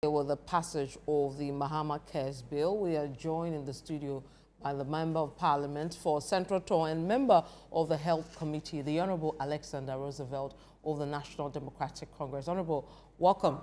With the passage of the Mahama Cares Bill, we are joined in the studio by the Member of Parliament for Central Tor and Member of the Health Committee, the Honourable Alexander Roosevelt of the National Democratic Congress. Honourable, welcome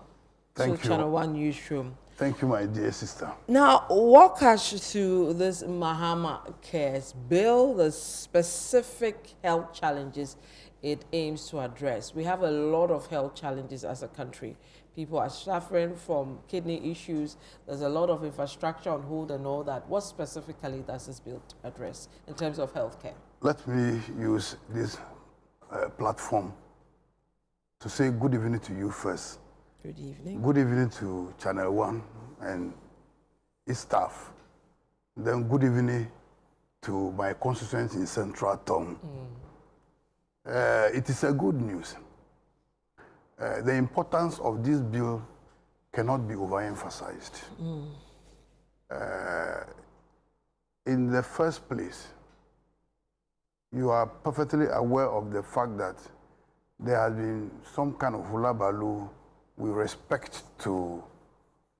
to Channel One Newsroom. Thank you, my dear sister. Now, walk us through this Mahama Cares Bill, the specific health challenges it aims to address. We have a lot of health challenges as a country. People are suffering from kidney issues. There's a lot of infrastructure on hold and all that. What specifically does this bill address in terms of healthcare? Let me use this platform to say good evening to you first. Good evening. Good evening to Channel One and its staff. Then good evening to my constituents in Central Tor. It is a good news. The importance of this bill cannot be overemphasized. In the first place, you are perfectly aware of the fact that there has been some kind of hullabaloo with respect to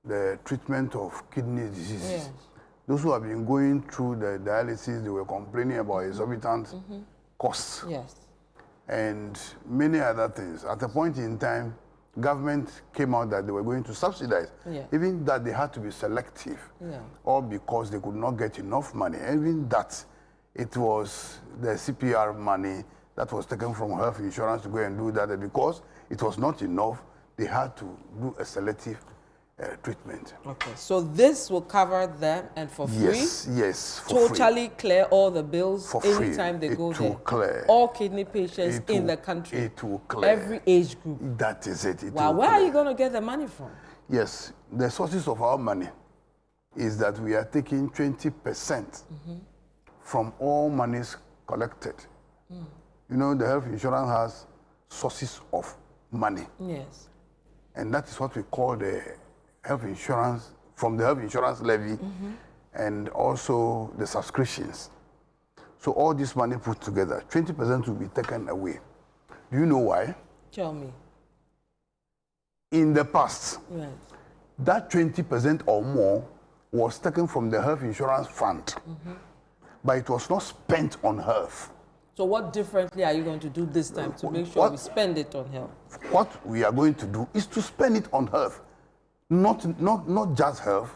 the treatment of kidney diseases. Yes. Those who have been going through the dialysis, they were complaining about exorbitant costs. Yes. And many other things. At a point in time, government came out that they were going to subsidize, even that they had to be selective, all because they could not get enough money. Even that it was the CPR money that was taken from health insurance to go and do that, because it was not enough, they had to do a selective treatment. Okay, so this will cover them and for free? Yes, yes, for totally free. Clear all the bills for anytime free. They go there? Clear. All kidney patients in the country? It will clear. Every age group? That is it. Wow, where are you going to get the money from? Yes, the sources of our money is that we are taking 20% from all monies collected. You know, the health insurance has sources of money. Yes. And that is what we call the health insurance, from the health insurance levy, and also the subscriptions. So all this money put together, 20% will be taken away. Do you know why? Tell me. In the past, that 20% or more was taken from the health insurance fund, but it was not spent on health. So what differently are you going to do this time to make sure we spend it on health? What we are going to do is to spend it on health. Not just health,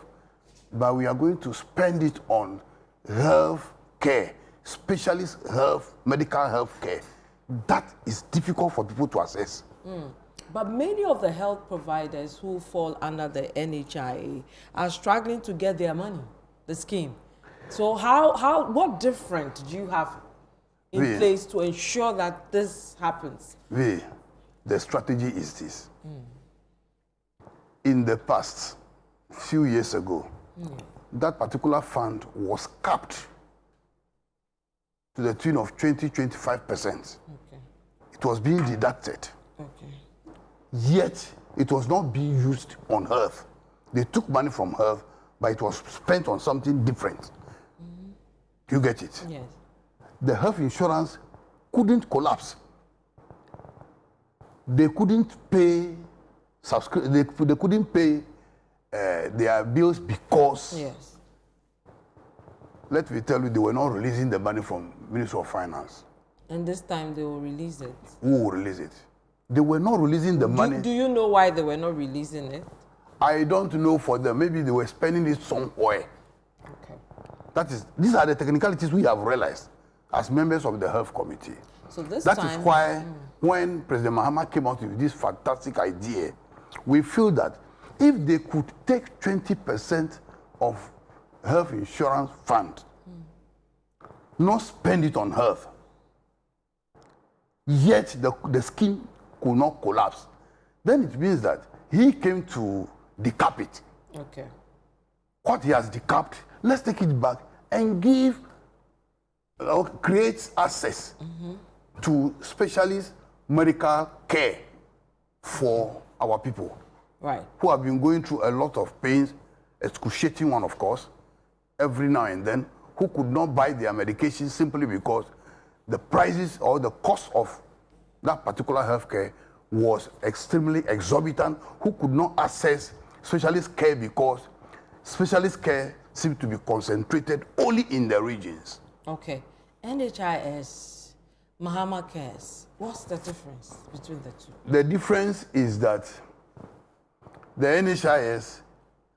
but we are going to spend it on health care, specialist health, medical health care. That is difficult for people to access. But many of the health providers who fall under the NHIA are struggling to get their money, the scheme. So what different do you have in place to ensure that this happens? The strategy is this. In the past, few years ago, that particular fund was capped to the tune of 20-25%. Okay. It was being deducted. Okay. Yet, it was not being used on health. They took money from health, but it was spent on something different. You get it? Yes. The health insurance couldn't collapse. They couldn't pay they couldn't pay their bills because, let me tell you, they were not releasing the money from Ministry of Finance. And this time they will release it? Who will release it? They were not releasing the money. Do you know why they were not releasing it? I don't know for them. Maybe they were spending it somewhere. Okay. These are the technicalities we have realized as members of the Health Committee. So that is why when President Mahama came out with this fantastic idea, we feel that if they could take 20% of health insurance fund, not spend it on health, yet the scheme could not collapse, then it means that he came to decap it. Okay. What he has decapped, let's take it back and create access to specialist medical care for our people, who have been going through a lot of pains, excruciating one, of course, every now and then, who could not buy their medication simply because the prices or the cost of that particular healthcare was extremely exorbitant, who could not access specialist care because specialist care seems to be concentrated only in the regions. Okay. NHIS, Mahama cares. What's the difference between the two? The difference is that the NHIS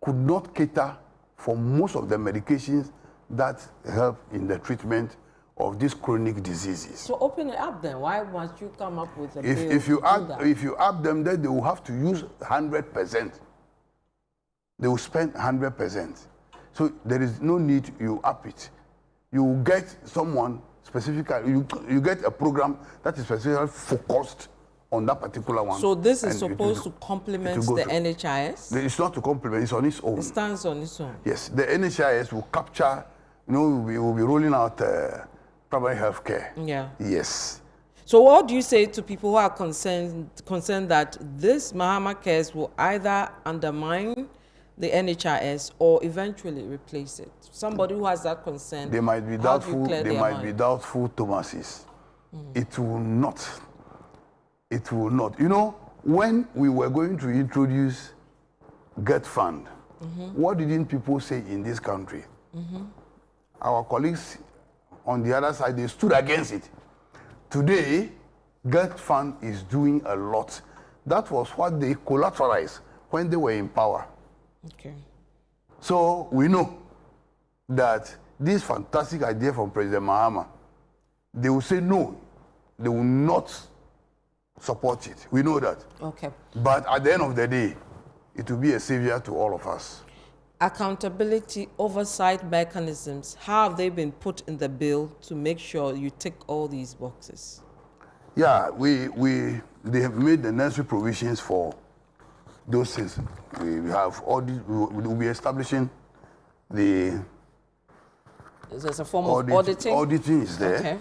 could not cater for most of the medications that help in the treatment of these chronic diseases. So open it up then. Why must you come up with a bill if you ask them, then they will have to use 100%. They will spend 100%. So there is no need you up it. You get someone specifically, you get a program that is specifically focused on that particular one. So this is supposed to complement the NHIS? It's not to complement, it's on its own. It stands on its own? Yes, the NHIS will capture, we will be rolling out primary health care. Yeah. Yes. So what do you say to people who are concerned that this Mahama cares will either undermine the NHIS or eventually replace it? Somebody who has that concern, they might be doubtful. They might be doubtful, Thomases. It will not. It will not. You know, when we were going to introduce Get Fund, what didn't people say in this country? Our colleagues on the other side, they stood against it. Today, Get Fund is doing a lot. That was what they collateralized when they were in power. Okay. So we know that this fantastic idea from President Mahama, they will say no, they will not support it. We know that. Okay. But at the end of the day, it will be a savior to all of us. Accountability, oversight mechanisms, how have they been put in the bill to make sure you tick all these boxes? Yeah, they have made the necessary provisions for those things. We have audit, we will be establishing the... There's a form of auditing? Auditing is there. Okay.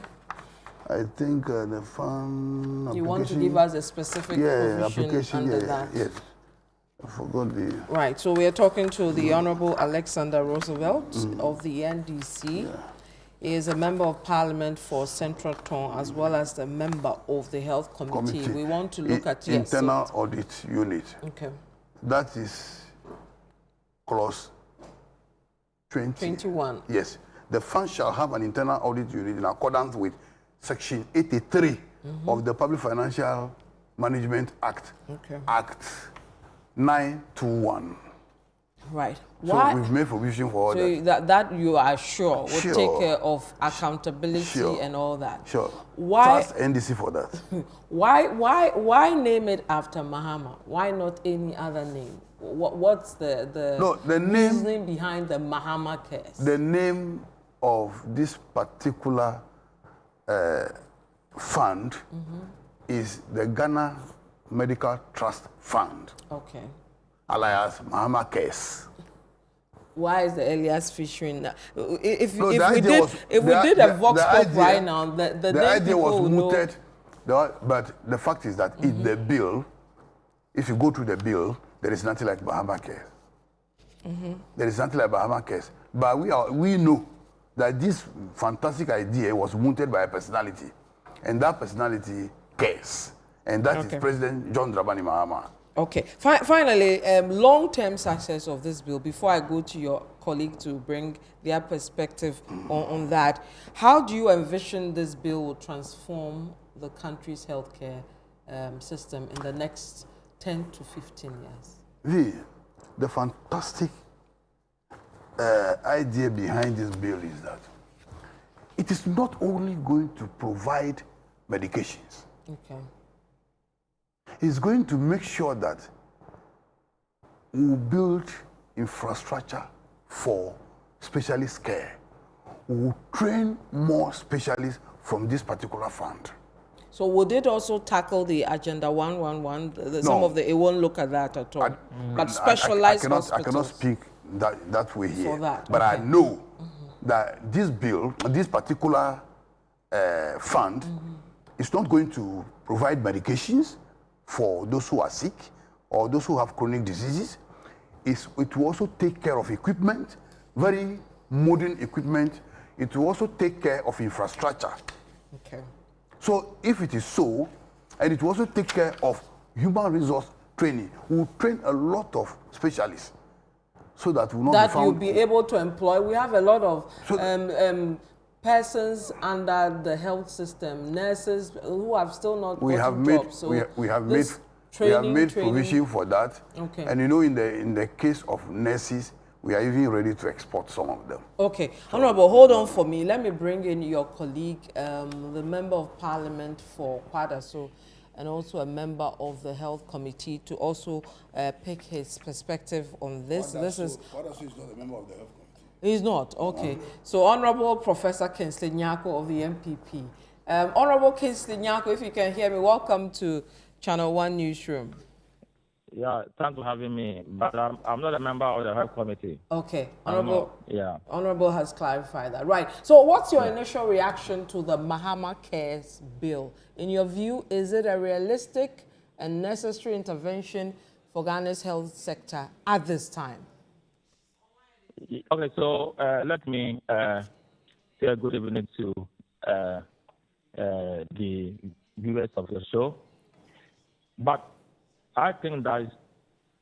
I think the fund Do you want to give us a specific provision under that? Yes. I forgot the... Right, so we are talking to the Honorable Alexander Roosevelt of the NDC. Yeah. He is a member of Parliament for Central Ton as well as the member of the Health Committee. We want to look at internal audit unit. Okay. That is clause 21. Yes. The fund shall have an internal audit unit in accordance with Section 83 of the Public Financial Management Act. Okay. Act 921. Right. So we've made provision for all that. That you are sure will take care of accountability and all that. Sure. Why trust NDC for that? Why name it after Mahama? Why not any other name? What's the reasoning behind the Mahama case? The name of this particular fund is the Ghana Medical Trust Fund. Okay. Alias Mahama case. Why is the alias featuring that? If we did a vox pop right now, the idea was mooted. But the fact is that in the bill, if you go to the bill, there is nothing like Mahama case. There is nothing like Mahama case. But we know that this fantastic idea was mooted by a personality, and that personality cares, and that is President John Dramani Mahama. Okay. Finally, long-term success of this bill, before I go to your colleague to bring their perspective on that, how do you envision this bill will transform the country's healthcare system in the next 10 to 15 years? The fantastic idea behind this bill is that it is not only going to provide medications. Okay. It's going to make sure that we build infrastructure for specialist care. We will train more specialists from this particular fund. So would it also tackle the Agenda 111? Some of it won't look at that at all. But specialized hospitals. I cannot speak that way here. For that, but I know that this bill, this particular fund, is not going to provide medications for those who are sick or those who have chronic diseases. It will also take care of equipment, very modern equipment. It will also take care of infrastructure. Okay. So if it is so, and it will also take care of human resource training. We will train a lot of specialists so that we will not that be found. you'll be able to employ. We have a lot of So persons under the health system, nurses who have still not we gotten have made jobs. So we have this made provision for that. Okay. And you know, in the case of nurses, we are even ready to export some of them. Okay, Honorable, hold on for me. Let me bring in your colleague, the Member of Parliament for Kwadaso, and also a member of the Health Committee to also pick his perspective on this. Kwadaso is not a member of the Health Committee. He's not? Okay. So, Honorable Professor Kwabena Kinyako of the NPP. Honorable Kwabena Kinyako, if you can hear me, welcome to ChannelOne Newsroom. Yeah, thanks for having me. But I'm not a member of the Health Committee. Okay. Honorable, yeah. Honorable has clarified that. Right. So what's your initial reaction to the Mahama Cares bill? In your view, is it a realistic and necessary intervention for Ghana's health sector at this time? Okay, so let me say a good evening to the viewers of the show. But I think that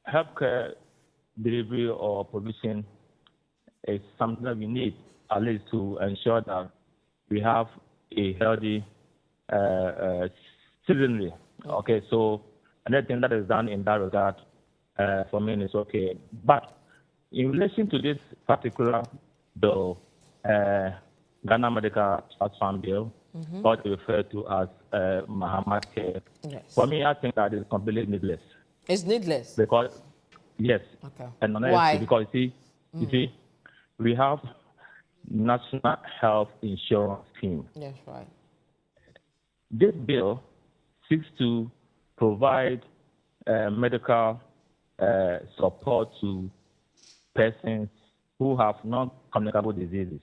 healthcare delivery or provision is something that we need, at least to ensure that we have a healthy citizenry. Okay, so anything that is done in that regard, for me, is okay. But in relation to this particular bill, Ghana Medical Trust Fund Bill, what we refer to as Mahama Care, Yes. for me, I think that is completely needless. It's needless. Because, yes, Okay. and honestly, Why? because you see, we have National Health Insurance Scheme. Yes, right. This bill seeks to provide medical support to persons who have non-communicable diseases,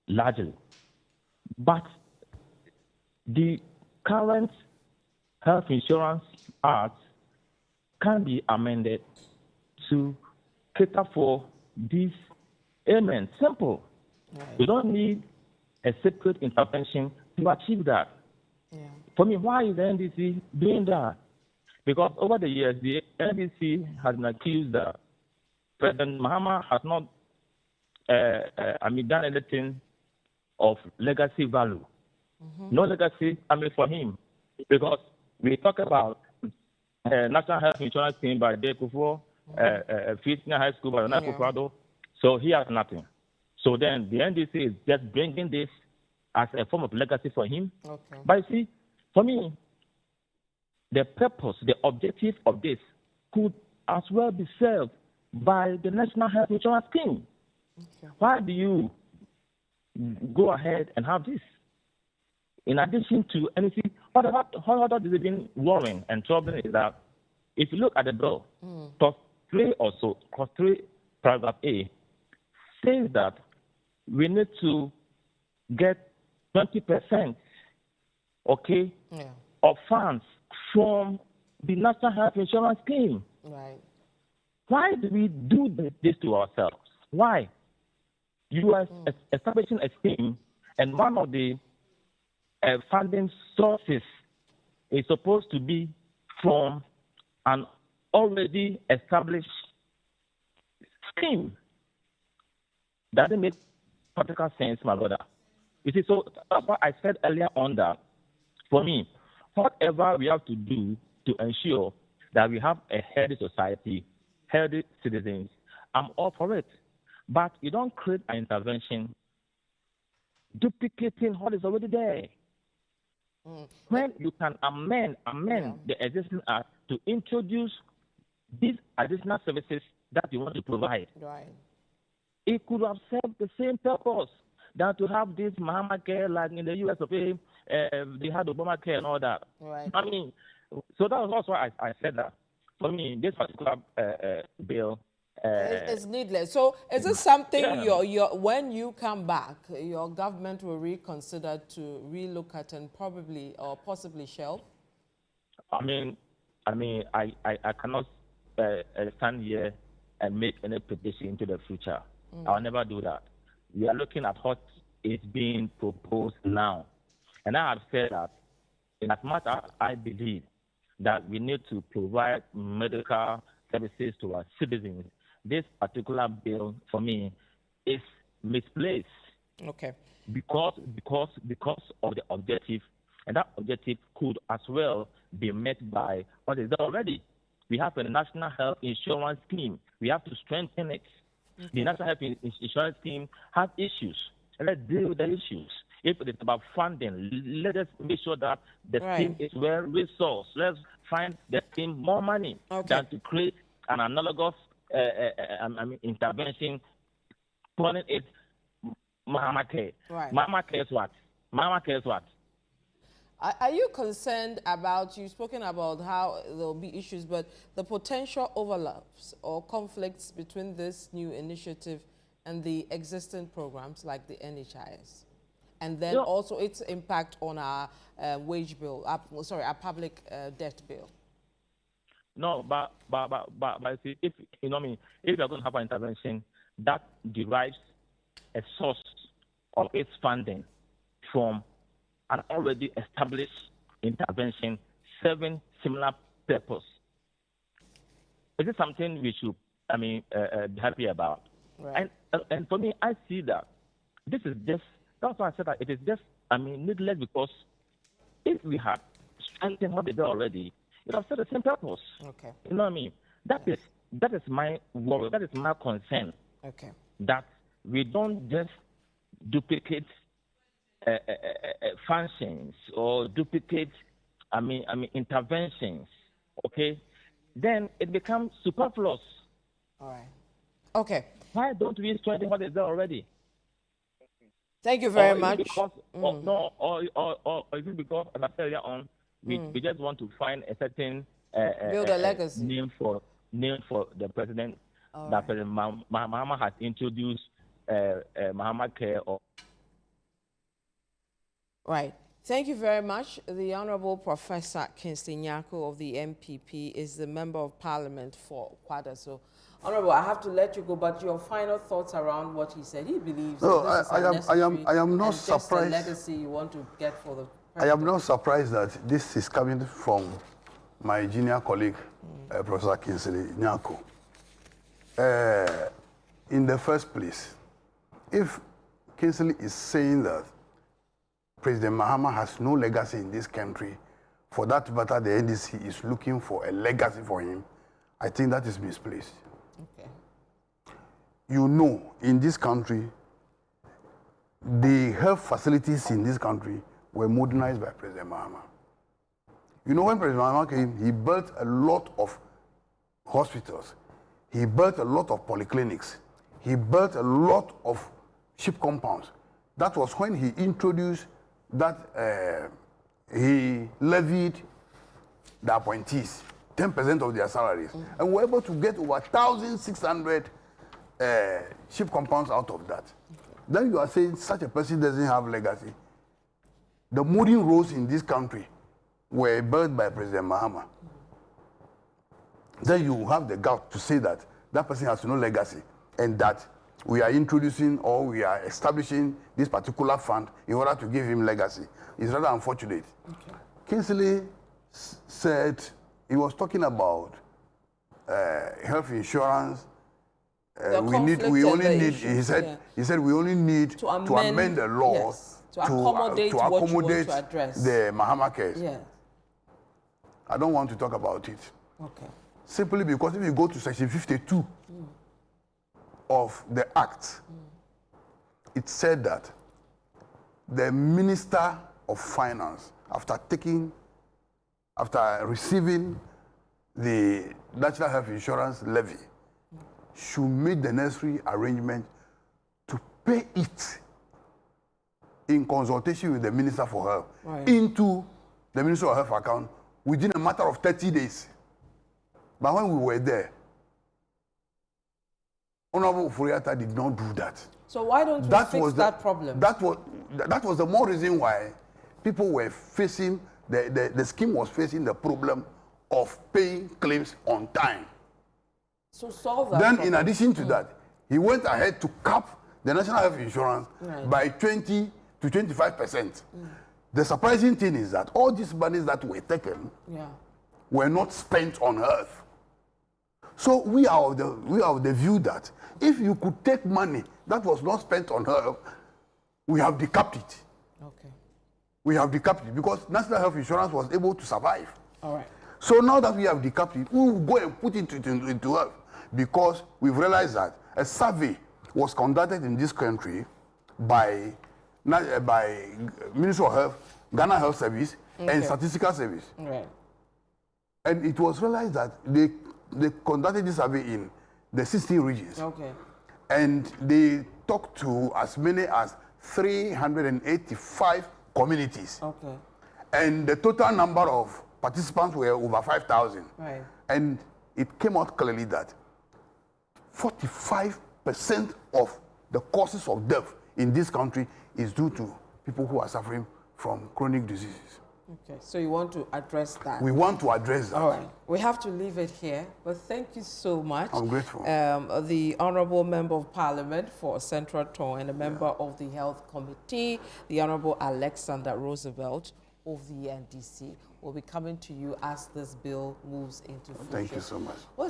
largely. But the current Health Insurance Act can be amended to cater for these ailments. Simple. Right. You don't need a separate intervention to achieve that. Yeah. For me, why is the NDC doing that? Because over the years, the NDC has been accused that President Mahama has not done anything of legacy value. No legacy, for him. Because we talk about National Health Insurance Scheme by Dave Kufo, Senior High School by Nana Kufuado, so he has nothing. So then the NDC is just bringing this as a form of legacy for him. Okay. But you see, for me, the purpose, the objective of this could as well be served by the National Health Insurance Scheme. Okay. Why do you go ahead and have this? In addition to anything, what has been worrying and troubling is that if you look at the bill, clause 3 or so, clause 3, paragraph A, says that we need to get 20%, okay, of funds from the National Health Insurance Scheme. Right. Why do we do this to ourselves? Why? You are establishing a scheme, and one of the funding sources is supposed to be from an already established scheme. Doesn't make practical sense, my brother. You see, so that's what I said earlier on that, for me, whatever we have to do to ensure that we have a healthy society, healthy citizens, I'm all for it. But you don't create an intervention duplicating what is already there. When you can amend the existing act to introduce these additional services that you want to provide, Right. it could have served the same purpose than to have this Mahama Care like in the US of A, they had Obama Care and all that. Right. I mean, so that was also why I said that. For me, this particular bill, It's needless. So is this something Yeah. when you come back, your government will reconsider to relook at and probably or possibly shelve? I cannot stand here and make any prediction into the future. I'll never do that. We are looking at what is being proposed now. And I have said that in as much as I believe that we need to provide medical services to our citizens, this particular bill, for me, is misplaced. Okay. Because of the objective, and that objective could as well be met by what is there already. We have a national health insurance scheme. We have to strengthen it. Okay. The national health insurance scheme has issues. Let's deal with the issues. If it is about funding, let us make sure that the scheme is well resourced. Let's find the scheme more money than to create an analogous intervention, calling it Mahama care. Right. Mahama cares what? Mahama cares what? Are you concerned about, you've spoken about how there will be issues, but the potential overlaps or conflicts between this new initiative and the existing programs like the NHIS? And then also its impact on our wage bill, our public debt bill? No, but see, if you know me, if you're going to have an intervention that derives a source of its funding from an already established intervention serving similar purpose, is it something we should, be happy about? Right. And for me, I see that this is just, that's why I said that it is just, needless, because if we had strengthened what they do already, it would have served the same purpose. Okay. You know what I mean? That is my worry, that is my concern. Okay. That we don't just duplicate functions or duplicate, interventions, okay? Then it becomes superfluous. All right. Okay. Why don't we strengthen what is there already? Thank you very much. Because, or is it because, as I said earlier on, we just want to find a certain build a legacy name for the president that President Mahama has introduced Mahama Care. Right. Thank you very much. The Honorable Professor Kingston Nyako of the NPP is the Member of Parliament for Kwada. So, Honorable, I have to let you go, but your final thoughts around what he said. He believes I am not surprised. The legacy you want to get for the president. I am not surprised that this is coming from my junior colleague, Professor Kingston Nyako. In the first place, if Kingston is saying that President Mahama has no legacy in this country, for that matter, the NDC is looking for a legacy for him, I think that is misplaced. Okay. You know, in this country, the health facilities in this country were modernized by President Mahama. You know, when President Mahama came, he built a lot of hospitals. He built a lot of polyclinics. He built a lot of ship compounds. That was when he introduced that he levied the appointees 10% of their salaries. And we were able to get over 1,600 ship compounds out of that. Then you are saying such a person doesn't have legacy. The modern roads in this country were built by President Mahama. Then you have the gap to say that that person has no legacy and that we are introducing or we are establishing this particular fund in order to give him legacy. It's rather unfortunate. Okay. Kingsley said he was talking about health insurance. He said we only need to amend the law to accommodate what you want to address. The Mahama case. Yes. I don't want to talk about it. Okay. Simply because if you go to section 52 of the Act, it said that the Minister of Finance, after receiving the National Health Insurance levy, should make the necessary arrangement to pay it in consultation with the Minister for Health into the Minister of Health account within a matter of 30 days. But when we were there, Honorable Furiata did not do that. So why don't you fix that problem? That was the more reason why people were facing, the scheme was facing the problem of paying claims on time. So solve that Then problem. In addition to that, he went ahead to cap the National Health Insurance by 20 to 25%. The surprising thing is that all these monies that were taken were not spent on earth. So we are of the view that if you could take money that was not spent on earth, we have decapped it. Okay. We have decapped it because National Health Insurance was able to survive. All right. So now that we have decapped it, we will go and put it into earth because we've realized that a survey was conducted in this country by Ministry of Health, Ghana Health Service, and Statistical Service. Right. And it was realized that they conducted this survey in the 16 regions. Okay. And they talked to as many as 385 communities. Okay. And the total number of participants were over 5,000. Right. And it came out clearly that 45% of the causes of death in this country is due to people who are suffering from chronic diseases. Okay, so you want to address that? We want to address that. All right. We have to leave it here, but thank you so much. I'm grateful. The Honorable Member of Parliament for Central Tongue and a member of the Health Committee, the Honorable Alexander Roosevelt of the NDC, will be coming to you as this bill moves into fruition. Thank you so much.